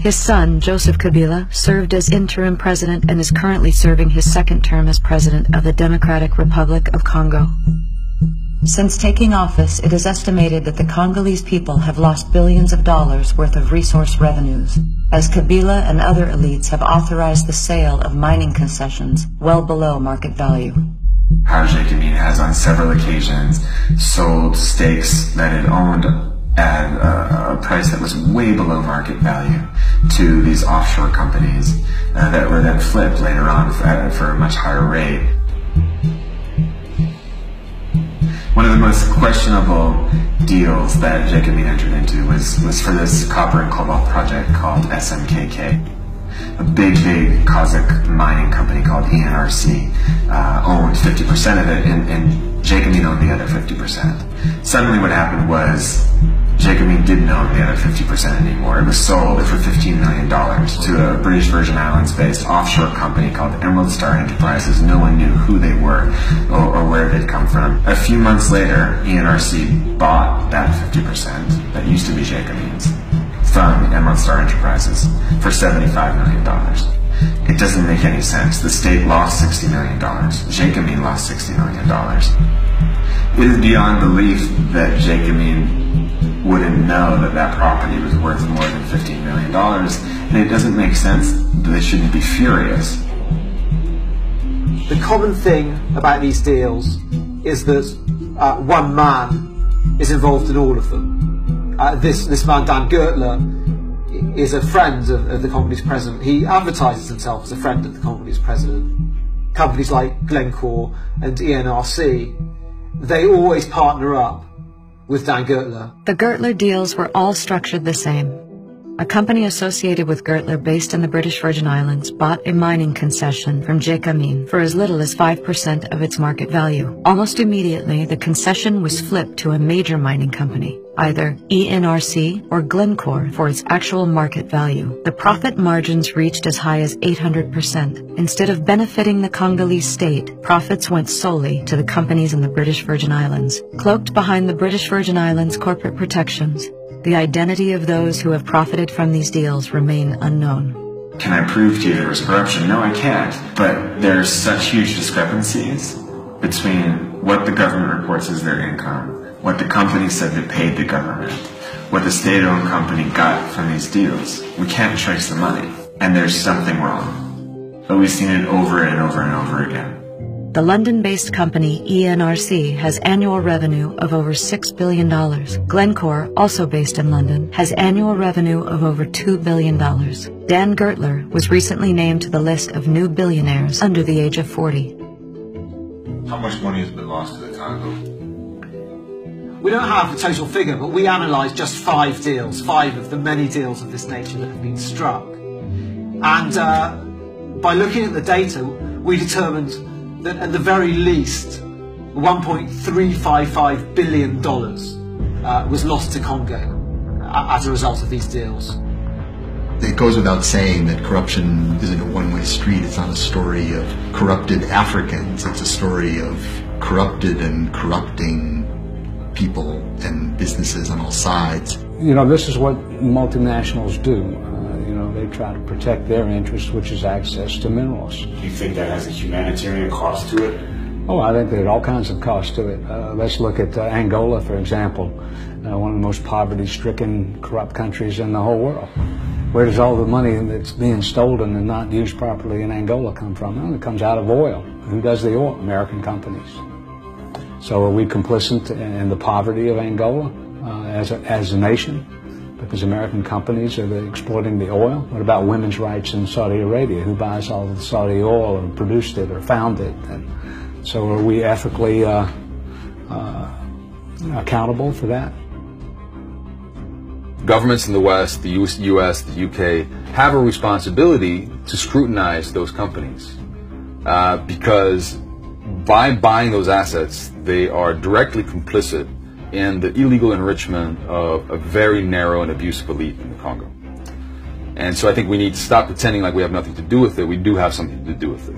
His son, Joseph Kabila, served as interim president and is currently serving his second term as president of the Democratic Republic of Congo. Since taking office, it is estimated that the Congolese people have lost billions of dollars worth of resource revenues, as Kabila and other elites have authorized the sale of mining concessions well below market value. How Jacobin has on several occasions sold stakes that it owned at a price that was way below market value to these offshore companies that were then flipped later on for a much higher rate. One of the most questionable deals that Jacobin entered into was for this copper and cobalt project called SMKK. A big Kazakh mining company called ENRC owned 50% of it, and Jacobin owned the other 50%. Suddenly what happened was Jacobin didn't own the other 50% anymore. It was sold for $15 million to a British Virgin Islands-based offshore company called Emerald Star Enterprises. No one knew who they were or where they'd come from. A few months later, ENRC bought that 50% that used to be Jacobin's from Emerald Star Enterprises for $75 million. It doesn't make any sense. The state lost $60 million. Jacobin lost $60 million. It is beyond belief that Jacobin wouldn't know that that property was worth more than $15 million, and it doesn't make sense that they shouldn't be furious. The common thing about these deals is that one man is involved in all of them. This man, Dan Gertler, is a friend of the company's president. He advertises himself as a friend of the company's president. Companies like Glencore and ENRC, they always partner up with Dan Gertler. The Gertler deals were all structured the same. A company associated with Gertler based in the British Virgin Islands bought a mining concession from Jacobin for as little as 5% of its market value. Almost immediately, the concession was flipped to a major mining company, either ENRC or Glencore, for its actual market value. The profit margins reached as high as 800%. Instead of benefiting the Congolese state, profits went solely to the companies in the British Virgin Islands. Cloaked behind the British Virgin Islands corporate protections, the identity of those who have profited from these deals remain unknown. Can I prove to you there was corruption? No, I can't. But there's such huge discrepancies between what the government reports as their income, what the company said they paid the government, what the state-owned company got from these deals. We can't trace the money, and there's something wrong. But we've seen it over and over and over again. The London-based company ENRC has annual revenue of over $6 billion. Glencore, also based in London, has annual revenue of over $2 billion. Dan Gertler was recently named to the list of new billionaires under the age of 40. How much money has been lost to the Congo? We don't have the total figure, but we analysed just 5 deals, 5 of the many deals of this nature that have been struck. And by looking at the data, we determined that at the very least, $1.355 billion was lost to Congo as a result of these deals. It goes without saying that corruption isn't a one-way street. It's not a story of corrupted Africans. It's a story of corrupted and corrupting people and businesses on all sides. You know, this is what multinationals do. They try to protect their interests, which is access to minerals. Do you think that has a humanitarian cost to it? Oh, I think there are all kinds of costs to it. Let's look at Angola, for example, one of the most poverty-stricken, corrupt countries in the whole world. Where does all the money that's being stolen and not used properly in Angola come from? Well, it comes out of oil. Who does the oil? American companies. So are we complicit in the poverty of Angola as a nation? Because American companies are exploiting the oil? What about women's rights in Saudi Arabia? Who buys all of the Saudi oil or produced it or found it? And so are we ethically accountable for that? Governments in the West, the US, the UK, have a responsibility to scrutinize those companies because by buying those assets, they are directly complicit in the illegal enrichment of a very narrow and abusive elite in the Congo. And so I think we need to stop pretending like we have nothing to do with it. We do have something to do with it.